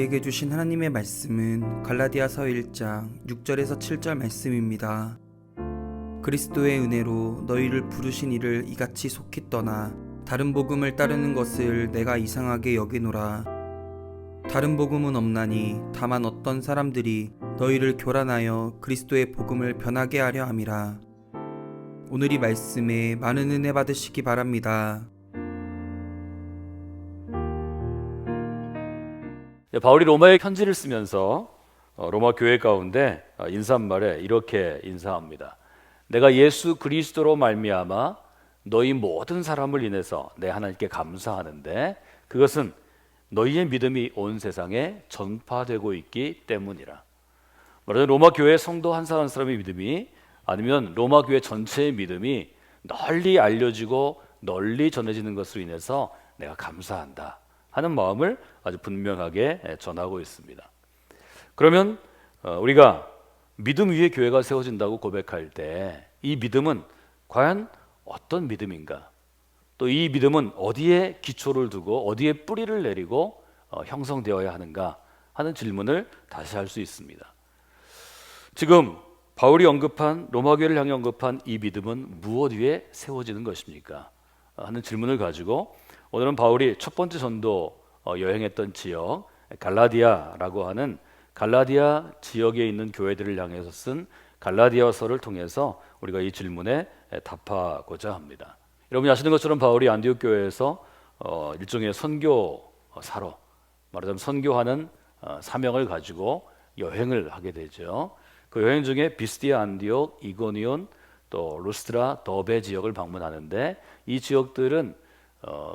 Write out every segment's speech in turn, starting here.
우리에게 주신 하나님의 말씀은 갈라디아서 1장 6절에서 7절 말씀입니다. 그리스도의 은혜로 너희를 부르신 이를 이같이 속히 떠나 다른 복음을 따르는 것을 내가 이상하게 여기노라. 다른 복음은 없나니 다만 어떤 사람들이 너희를 교란하여 그리스도의 복음을 변하게 하려 함이라. 오늘 이 말씀에 많은 은혜 받으시기 바랍니다. 바울이 로마에 편지를 쓰면서 로마 교회 가운데 인사말에 이렇게 인사합니다. 내가 예수 그리스도로 말미암아 너희 모든 사람을 인해서 내 하나님께 감사하는데 그것은 너희의 믿음이 온 세상에 전파되고 있기 때문이라. 말하자면 로마 교회 성도 한 사람 한 사람의 믿음이 아니면 로마 교회 전체의 믿음이 널리 알려지고 널리 전해지는 것으로 인해서 내가 감사한다 하는 마음을 아주 분명하게 전하고 있습니다. 그러면 우리가 믿음 위에 교회가 세워진다고 고백할 때 이 믿음은 과연 어떤 믿음인가? 또 이 믿음은 어디에 기초를 두고 어디에 뿌리를 내리고 형성되어야 하는가 하는 질문을 다시 할 수 있습니다. 지금 바울이 언급한 로마 교회를 향해 언급한 이 믿음은 무엇 위에 세워지는 것입니까? 하는 질문을 가지고 오늘은 바울이 첫 번째 전도 여행했던 지역 갈라디아라고 하는 갈라디아 지역에 있는 교회들을 향해서 쓴 갈라디아서를 통해서 우리가 이 질문에 답하고자 합니다. 여러분이 아시는 것처럼 바울이 안디옥 교회에서 일종의 선교사로 말하자면 선교하는 사명을 가지고 여행을 하게 되죠. 그 여행 중에 비스디아, 안디옥, 이고니온, 또 루스트라, 더베 지역을 방문하는데 이 지역들은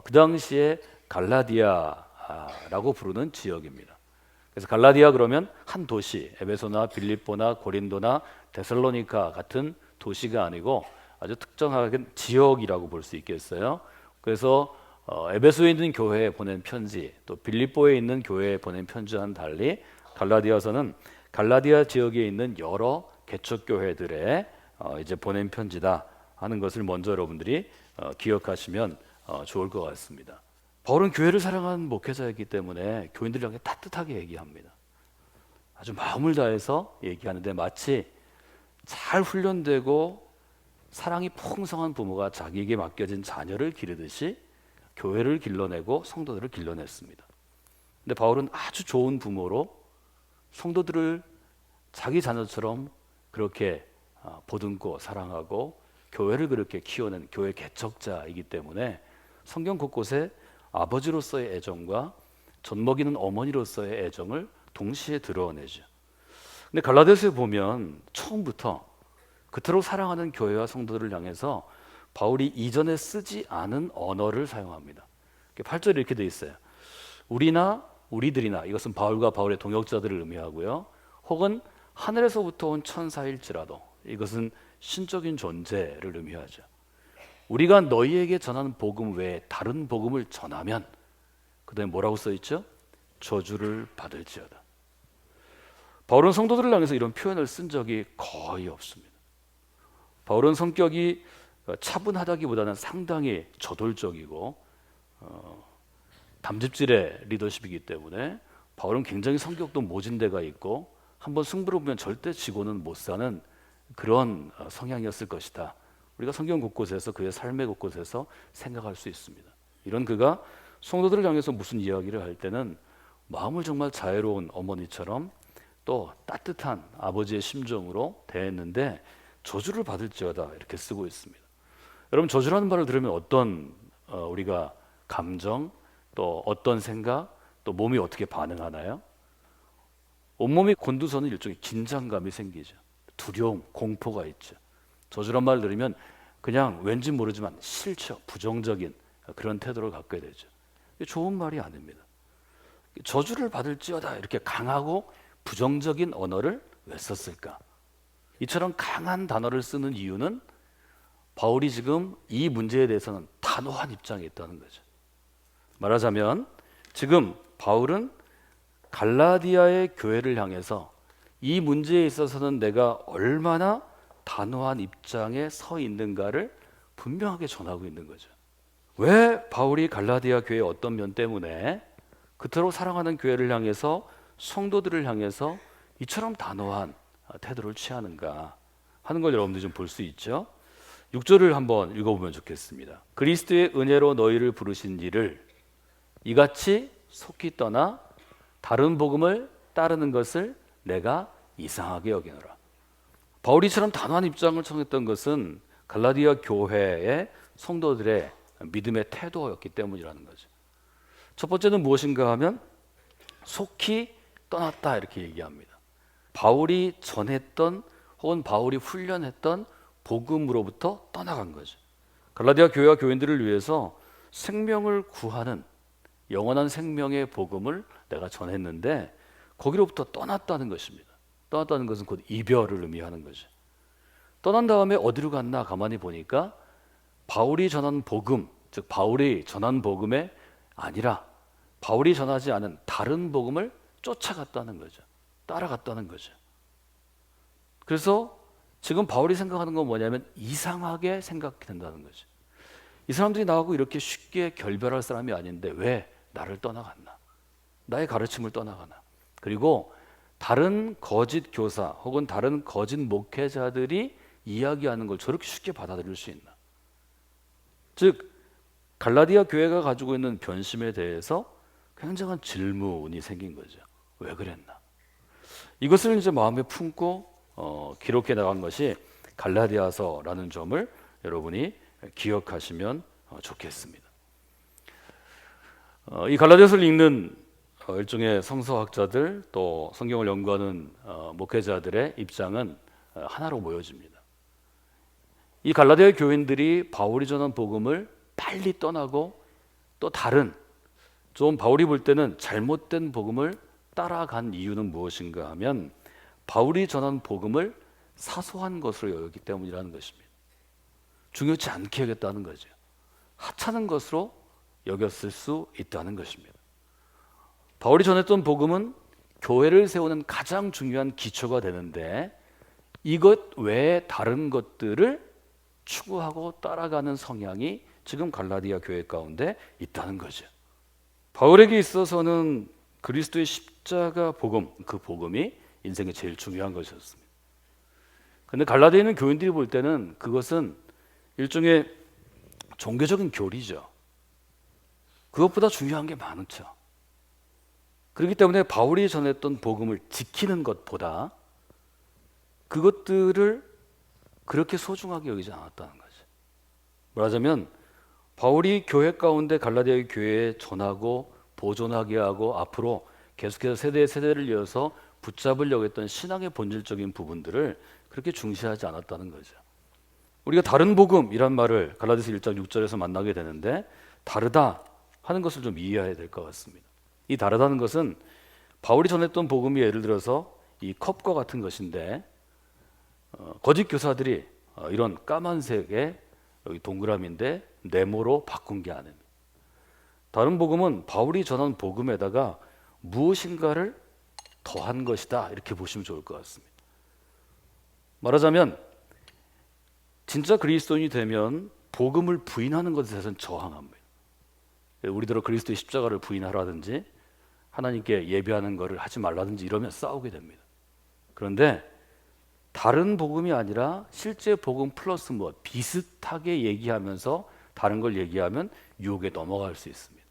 그 당시에 갈라디아라고 부르는 지역입니다. 그래서 갈라디아 그러면 한 도시, 에베소나 빌립보나 고린도나 데살로니카 같은 도시가 아니고 아주 특정하게 지역이라고 볼 수 있겠어요. 그래서 에베소에 있는 교회에 보낸 편지, 또 빌립보에 있는 교회에 보낸 편지와는 달리 갈라디아서는 갈라디아 지역에 있는 여러 개척교회들에 이제 보낸 편지다 하는 것을 먼저 여러분들이 기억하시면 좋을 것 같습니다. 바울은 교회를 사랑하는 목회자이기 때문에 교인들을 향해 따뜻하게 얘기합니다. 아주 마음을 다해서 얘기하는데 마치 잘 훈련되고 사랑이 풍성한 부모가 자기에게 맡겨진 자녀를 기르듯이 교회를 길러내고 성도들을 길러냈습니다. 근데 바울은 아주 좋은 부모로 성도들을 자기 자녀처럼 그렇게 보듬고 사랑하고 교회를 그렇게 키워낸 교회 개척자이기 때문에 성경 곳곳에 아버지로서의 애정과 젖먹이는 어머니로서의 애정을 동시에 드러내죠. 근데 갈라디아서에 보면 처음부터 그토록 사랑하는 교회와 성도들을 향해서 바울이 이전에 쓰지 않은 언어를 사용합니다. 8절에 이렇게 돼 있어요. 우리나 우리들이나, 이것은 바울과 바울의 동역자들을 의미하고요. 혹은 하늘에서부터 온 천사일지라도, 이것은 신적인 존재를 의미하죠. 우리가 너희에게 전하는 복음 외에 다른 복음을 전하면, 그 다음에 뭐라고 써있죠? 저주를 받을지어다. 바울은 성도들을 향해서 이런 표현을 쓴 적이 거의 없습니다. 바울은 성격이 차분하다기보다는 상당히 저돌적이고 담즙질의 리더십이기 때문에 바울은 굉장히 성격도 모진 데가 있고 한번 승부를 보면 절대 지고는 못 사는 그런 성향이었을 것이다. 우리가 성경 곳곳에서 그의 삶의 곳곳에서 생각할 수 있습니다. 이런 그가 성도들을 향해서 무슨 이야기를 할 때는 마음을 정말 자애로운 어머니처럼 또 따뜻한 아버지의 심정으로 대했는데 저주를 받을지어다 이렇게 쓰고 있습니다. 여러분, 저주라는 말을 들으면 어떤 우리가 감정, 또 어떤 생각, 또 몸이 어떻게 반응하나요? 온몸이 곤두서는 일종의 긴장감이 생기죠. 두려움, 공포가 있죠. 저주란 말을 들으면 그냥 왠지 모르지만 싫죠. 부정적인 그런 태도를 갖게 되죠. 좋은 말이 아닙니다. 저주를 받을지어다 이렇게 강하고 부정적인 언어를 왜 썼을까? 이처럼 강한 단어를 쓰는 이유는 바울이 지금 이 문제에 대해서는 단호한 입장에 있다는 거죠. 말하자면 지금 바울은 갈라디아의 교회를 향해서 이 문제에 있어서는 내가 얼마나 단호한 입장에 서 있는가를 분명하게 전하고 있는 거죠. 왜 바울이 갈라디아 교회의 어떤 면 때문에 그토록 사랑하는 교회를 향해서 성도들을 향해서 이처럼 단호한 태도를 취하는가 하는 걸 여러분들이 좀 볼 수 있죠. 6절을 한번 읽어보면 좋겠습니다. 그리스도의 은혜로 너희를 부르신 이를 이같이 속히 떠나 다른 복음을 따르는 것을 내가 이상하게 여기노라. 바울이처럼 단호한 입장을 청했던 것은 갈라디아 교회의 성도들의 믿음의 태도였기 때문이라는 거죠. 첫 번째는 무엇인가 하면 속히 떠났다 이렇게 얘기합니다. 바울이 전했던 혹은 바울이 훈련했던 복음으로부터 떠나간 거죠. 갈라디아 교회와 교인들을 위해서 생명을 구하는 영원한 생명의 복음을 내가 전했는데 거기로부터 떠났다는 것입니다. 떠났다는 것은 곧 이별을 의미하는 거죠. 떠난 다음에 어디로 갔나 가만히 보니까 바울이 전한 복음, 즉 바울이 전한 복음에 아니라 바울이 전하지 않은 다른 복음을 쫓아갔다는 거죠. 따라갔다는 거죠. 그래서 지금 바울이 생각하는 건 뭐냐면 이상하게 생각된다는 거죠. 이 사람들이 나하고 이렇게 쉽게 결별할 사람이 아닌데 왜 나를 떠나갔나? 나의 가르침을 떠나가나? 그리고 다른 거짓 교사 혹은 다른 거짓 목회자들이 이야기하는 걸 저렇게 쉽게 받아들일 수 있나? 즉 갈라디아 교회가 가지고 있는 변심에 대해서 굉장한 질문이 생긴 거죠. 왜 그랬나? 이것을 이제 마음에 품고 기록해 나간 것이 갈라디아서라는 점을 여러분이 기억하시면 좋겠습니다. 이 갈라디아서를 읽는 일종의 성서학자들 또 성경을 연구하는 목회자들의 입장은 하나로 모여집니다. 이 갈라디아 교인들이 바울이 전한 복음을 빨리 떠나고 또 다른 좀 바울이 볼 때는 잘못된 복음을 따라간 이유는 무엇인가 하면 바울이 전한 복음을 사소한 것으로 여겼기 때문이라는 것입니다. 중요치 않게 여겼다는 거죠. 하찮은 것으로 여겼을 수 있다는 것입니다. 바울이 전했던 복음은 교회를 세우는 가장 중요한 기초가 되는데 이것 외에 다른 것들을 추구하고 따라가는 성향이 지금 갈라디아 교회 가운데 있다는 거죠. 바울에게 있어서는 그리스도의 십자가 복음, 그 복음이 인생에 제일 중요한 것이었습니다. 그런데 갈라디아에 있는 교인들이 볼 때는 그것은 일종의 종교적인 교리죠. 그것보다 중요한 게 많죠. 그렇기 때문에 바울이 전했던 복음을 지키는 것보다 그것들을 그렇게 소중하게 여기지 않았다는 거죠. 말하자면 바울이 교회 가운데 갈라디아 교회에 전하고 보존하게 하고 앞으로 계속해서 세대를 이어서 붙잡으려고 했던 신앙의 본질적인 부분들을 그렇게 중시하지 않았다는 거죠. 우리가 다른 복음이란 말을 갈라디아서 1장 6절에서 만나게 되는데 다르다 하는 것을 좀 이해해야 될 것 같습니다. 이 다르다는 것은 바울이 전했던 복음이 예를 들어서 이 컵과 같은 것인데 거짓 교사들이 이런 까만색의 여기 동그라미인데 네모로 바꾼 게 아닙니다. 다른 복음은 바울이 전한 복음에다가 무엇인가를 더한 것이다 이렇게 보시면 좋을 것 같습니다. 말하자면 진짜 그리스도인이 되면 복음을 부인하는 것에 대해서는 저항합니다. 우리들은 그리스도의 십자가를 부인하라든지 하나님께 예배하는 것을 하지 말라든지 이러면 싸우게 됩니다. 그런데 다른 복음이 아니라 실제 복음 플러스 비슷하게 얘기하면서 다른 걸 얘기하면 유혹에 넘어갈 수 있습니다.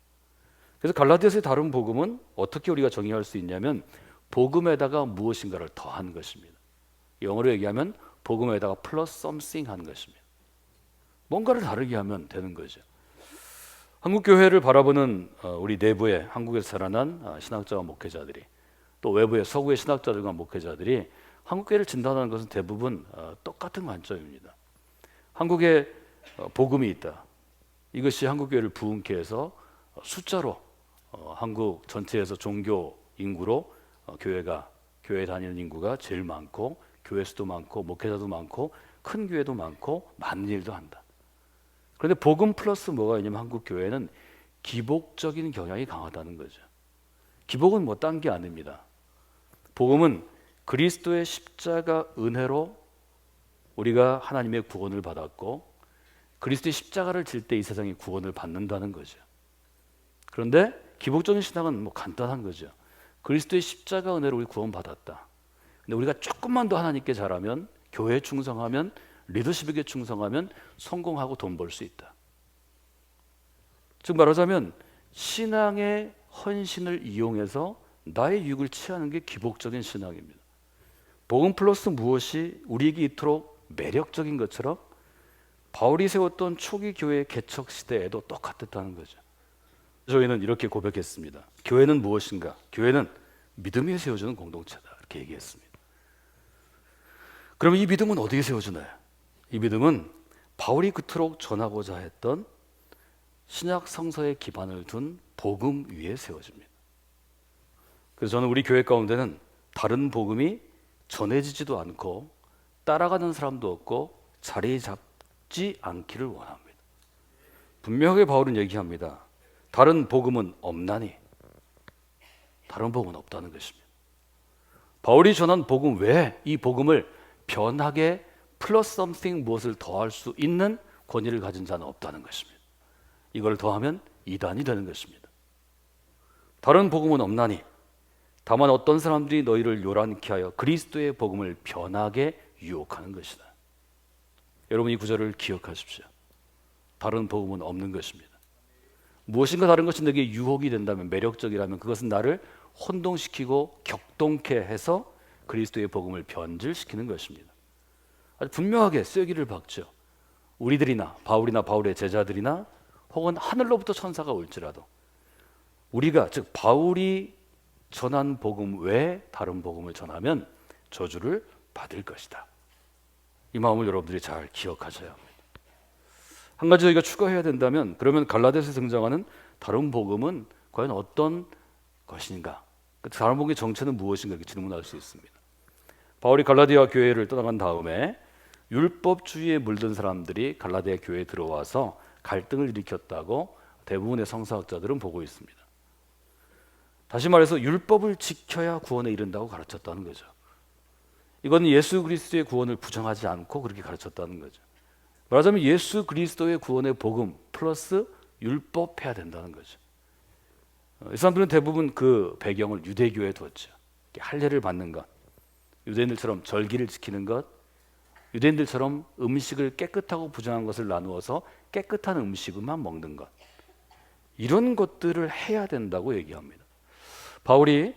그래서 갈라디아서의 다른 복음은 어떻게 우리가 정의할 수 있냐면 복음에다가 무엇인가를 더한 것입니다. 영어로 얘기하면 복음에다가 플러스 something 한 것입니다. 뭔가를 다르게 하면 되는 거죠. 한국 교회를 바라보는 우리 내부의 한국에서 자라난 신학자와 목회자들이 또 외부의 서구의 신학자들과 목회자들이 한국 교회를 진단하는 것은 대부분 똑같은 관점입니다. 한국에 복음이 있다. 이것이 한국 교회를 부흥케 해서 숫자로 한국 전체에서 종교 인구로 교회 다니는 인구가 제일 많고 교회 수도 많고 목회자도 많고 큰 교회도 많고 많은 일도 한다. 그런데 복음 플러스 뭐가 있냐면 한국 교회는 기복적인 경향이 강하다는 거죠. 기복은 딴 게 아닙니다. 복음은 그리스도의 십자가 은혜로 우리가 하나님의 구원을 받았고 그리스도의 십자가를 질 때 이 세상이 구원을 받는다는 거죠. 그런데 기복적인 신앙은 간단한 거죠. 그리스도의 십자가 은혜로 우리 구원받았다. 근데 우리가 조금만 더 하나님께 잘하면, 교회에 충성하면, 리더십에게 충성하면 성공하고 돈 벌 수 있다. 즉 말하자면 신앙의 헌신을 이용해서 나의 유익을 취하는 게 기복적인 신앙입니다. 복음 플러스 무엇이 우리에게 이토록 매력적인 것처럼 바울이 세웠던 초기 교회 개척 시대에도 똑같았다는 거죠. 저희는 이렇게 고백했습니다. 교회는 무엇인가? 교회는 믿음에 세워주는 공동체다. 이렇게 얘기했습니다. 그러면 이 믿음은 어디에 세워주나요? 이 믿음은 바울이 그토록 전하고자 했던 신약 성서에 기반을 둔 복음 위에 세워집니다. 그래서 저는 우리 교회 가운데는 다른 복음이 전해지지도 않고 따라가는 사람도 없고 자리 잡지 않기를 원합니다. 분명하게 바울은 얘기합니다. 다른 복음은 없나니, 다른 복음은 없다는 것입니다. 바울이 전한 복음 외에 이 복음을 변하게 플러스 something 무엇을 더할 수 있는 권위를 가진 자는 없다는 것입니다. 이걸 더하면 이단이 되는 것입니다. 다른 복음은 없나니 다만 어떤 사람들이 너희를 요란케 하여 그리스도의 복음을 변하게 유혹하는 것이다. 여러분 이 구절을 기억하십시오. 다른 복음은 없는 것입니다. 무엇인가 다른 것이 내게 유혹이 된다면, 매력적이라면 그것은 나를 혼동시키고 격동케 해서 그리스도의 복음을 변질시키는 것입니다. 아주 분명하게 쐐기를 박죠. 우리들이나 바울이나 바울의 제자들이나 혹은 하늘로부터 천사가 올지라도 우리가 즉 바울이 전한 복음 외에 다른 복음을 전하면 저주를 받을 것이다. 이 마음을 여러분들이 잘 기억하셔야 합니다. 한 가지 저희가 추가해야 된다면, 그러면 갈라디아서에 등장하는 다른 복음은 과연 어떤 것인가? 그 다른 복음의 정체는 무엇인가? 이렇게 질문할 수 있습니다. 바울이 갈라디아 교회를 떠나간 다음에 율법주의에 물든 사람들이 갈라디아 교회에 들어와서 갈등을 일으켰다고 대부분의 성서학자들은 보고 있습니다. 다시 말해서 율법을 지켜야 구원에 이른다고 가르쳤다는 거죠. 이건 예수 그리스도의 구원을 부정하지 않고 그렇게 가르쳤다는 거죠. 말하자면 예수 그리스도의 구원의 복음 플러스 율법 해야 된다는 거죠. 이 사람들은 대부분 그 배경을 유대교에 뒀죠. 할례를 받는 것, 유대인들처럼 절기를 지키는 것, 유대인들처럼 음식을 깨끗하고 부정한 것을 나누어서 깨끗한 음식만 먹는 것, 이런 것들을 해야 된다고 얘기합니다. 바울이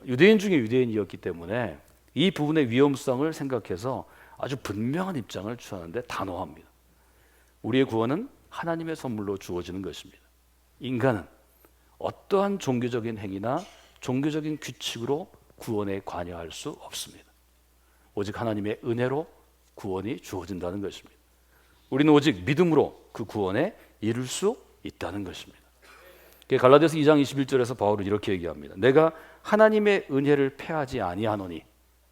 유대인 중에 유대인이었기 때문에 이 부분의 위험성을 생각해서 아주 분명한 입장을 취하는데 단호합니다. 우리의 구원은 하나님의 선물로 주어지는 것입니다. 인간은 어떠한 종교적인 행위나 종교적인 규칙으로 구원에 관여할 수 없습니다. 오직 하나님의 은혜로 구원이 주어진다는 것입니다. 우리는 오직 믿음으로 그 구원에 이룰 수 있다는 것입니다. 갈라디아서 2장 21절에서 바울은 이렇게 얘기합니다. 내가 하나님의 은혜를 패하지 아니하노니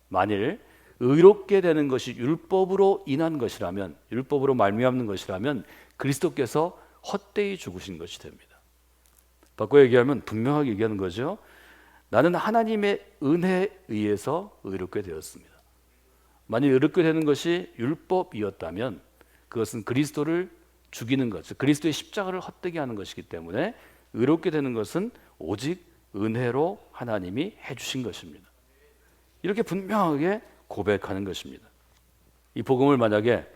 만일 의롭게 되는 것이 율법으로 인한 것이라면, 율법으로 말미암는 것이라면 그리스도께서 헛되이 죽으신 것이 됩니다. 바꿔 얘기하면 분명하게 얘기하는 거죠. 나는 하나님의 은혜에 의해서 의롭게 되었습니다. 만일 의롭게 되는 것이 율법이었다면 그것은 그리스도를 죽이는 것, 그리스도의 십자가를 헛되게 하는 것이기 때문에 의롭게 되는 것은 오직 은혜로 하나님이 해주신 것입니다. 이렇게 분명하게 고백하는 것입니다. 이 복음을 만약에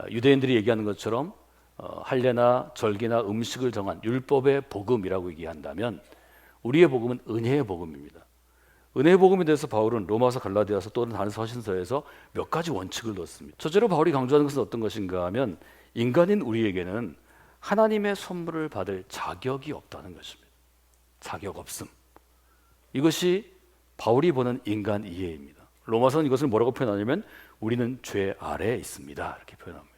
유대인들이 얘기하는 것처럼 할례나 절기나 음식을 정한 율법의 복음이라고 얘기한다면 우리의 복음은 은혜의 복음입니다. 은혜의 복음에 대해서 바울은 로마서, 갈라디아서 또는 다른 서신서에서 몇 가지 원칙을 넣습니다. 첫째로 바울이 강조하는 것은 어떤 것인가 하면 인간인 우리에게는 하나님의 선물을 받을 자격이 없다는 것입니다. 자격 없음. 이것이 바울이 보는 인간 이해입니다. 로마서는 이것을 뭐라고 표현하냐면 우리는 죄 아래에 있습니다. 이렇게 표현합니다.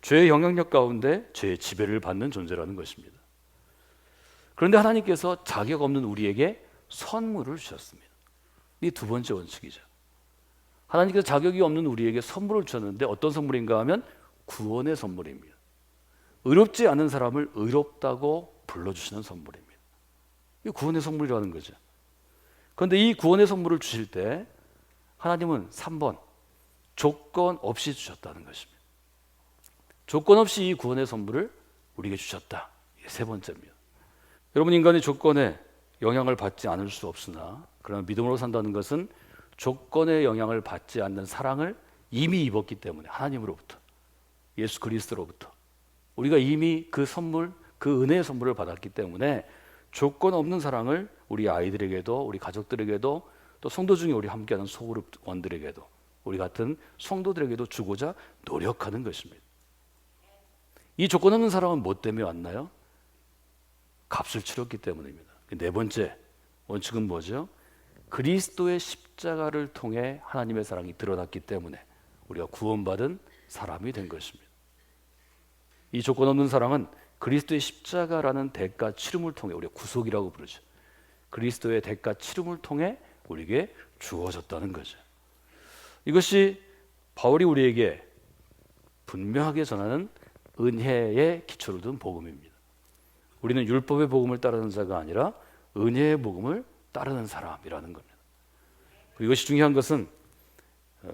죄의 영향력 가운데 죄의 지배를 받는 존재라는 것입니다. 그런데 하나님께서 자격 없는 우리에게 선물을 주셨습니다. 이 두 번째 원칙이죠. 하나님께서 자격이 없는 우리에게 선물을 주셨는데 어떤 선물인가 하면 구원의 선물입니다. 의롭지 않은 사람을 의롭다고 불러주시는 선물입니다. 이 구원의 선물이라는 거죠. 그런데 이 구원의 선물을 주실 때 하나님은 3번 조건 없이 주셨다는 것입니다. 조건 없이 이 구원의 선물을 우리에게 주셨다. 이게 세 번째입니다. 여러분 인간의 조건에 영향을 받지 않을 수 없으나 그러나 믿음으로 산다는 것은 조건의 영향을 받지 않는 사랑을 이미 입었기 때문에 하나님으로부터 예수 그리스도로부터 우리가 이미 그 선물 그 은혜의 선물을 받았기 때문에 조건 없는 사랑을 우리 아이들에게도 우리 가족들에게도 또 성도 중에 우리 함께하는 소그룹원들에게도 우리 같은 성도들에게도 주고자 노력하는 것입니다. 이 조건 없는 사랑은 뭐 때문에 왔나요? 값을 치렀기 때문입니다. 네 번째 원칙은 뭐죠? 그리스도의 십자가를 통해 하나님의 사랑이 드러났기 때문에 우리가 구원받은 사람이 된 것입니다. 이 조건 없는 사랑은 그리스도의 십자가라는 대가 치름을 통해 우리가 구속이라고 부르죠. 그리스도의 대가 치름을 통해 우리에게 주어졌다는 거죠. 이것이 바울이 우리에게 분명하게 전하는 은혜의 기초를 둔 복음입니다. 우리는 율법의 복음을 따르는 자가 아니라 은혜의 복음을 따르는 사람이라는 겁니다. 이것이 중요한 것은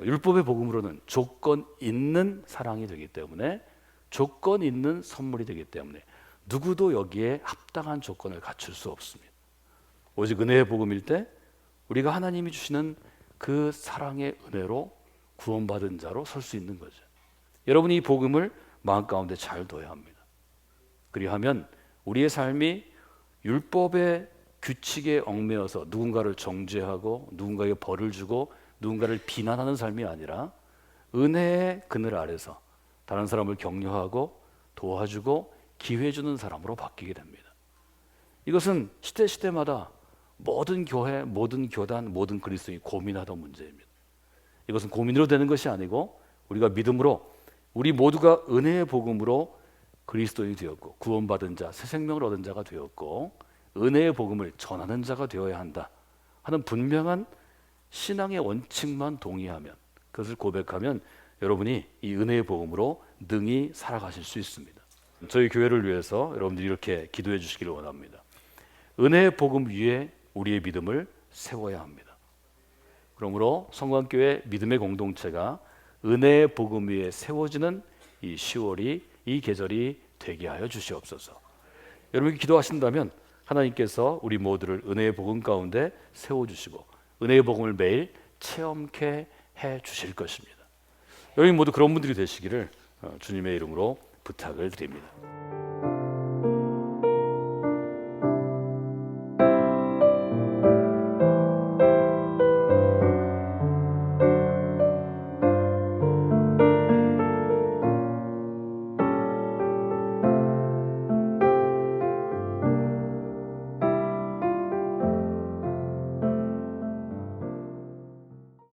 율법의 복음으로는 조건 있는 사랑이 되기 때문에 조건 있는 선물이 되기 때문에 누구도 여기에 합당한 조건을 갖출 수 없습니다. 오직 은혜의 복음일 때 우리가 하나님이 주시는 그 사랑의 은혜로 구원받은 자로 설 수 있는 거죠. 여러분이 이 복음을 마음 가운데 잘 둬야 합니다. 그리하면 우리의 삶이 율법의 규칙에 얽매여서 누군가를 정죄하고 누군가에게 벌을 주고 누군가를 비난하는 삶이 아니라 은혜의 그늘 아래서 다른 사람을 격려하고 도와주고 기회 주는 사람으로 바뀌게 됩니다. 이것은 시대마다 모든 교회, 모든 교단, 모든 그리스도인이 고민하던 문제입니다. 이것은 고민으로 되는 것이 아니고 우리가 믿음으로 우리 모두가 은혜의 복음으로 그리스도인이 되었고 구원받은 자, 새 생명을 얻은 자가 되었고 은혜의 복음을 전하는 자가 되어야 한다 하는 분명한 신앙의 원칙만 동의하면 그것을 고백하면 여러분이 이 은혜의 복음으로 능히 살아가실 수 있습니다. 저희 교회를 위해서 여러분들이 이렇게 기도해 주시기를 원합니다. 은혜의 복음 위에 우리의 믿음을 세워야 합니다. 그러므로 성광교회 믿음의 공동체가 은혜의 복음 위에 세워지는 이 10월이 이 계절이 되게 하여 주시옵소서. 여러분이 기도하신다면 하나님께서 우리 모두를 은혜의 복음 가운데 세워주시고 은혜의 복음을 매일 체험케 해 주실 것입니다. 여러분 모두 그런 분들이 되시기를 주님의 이름으로 부탁을 드립니다.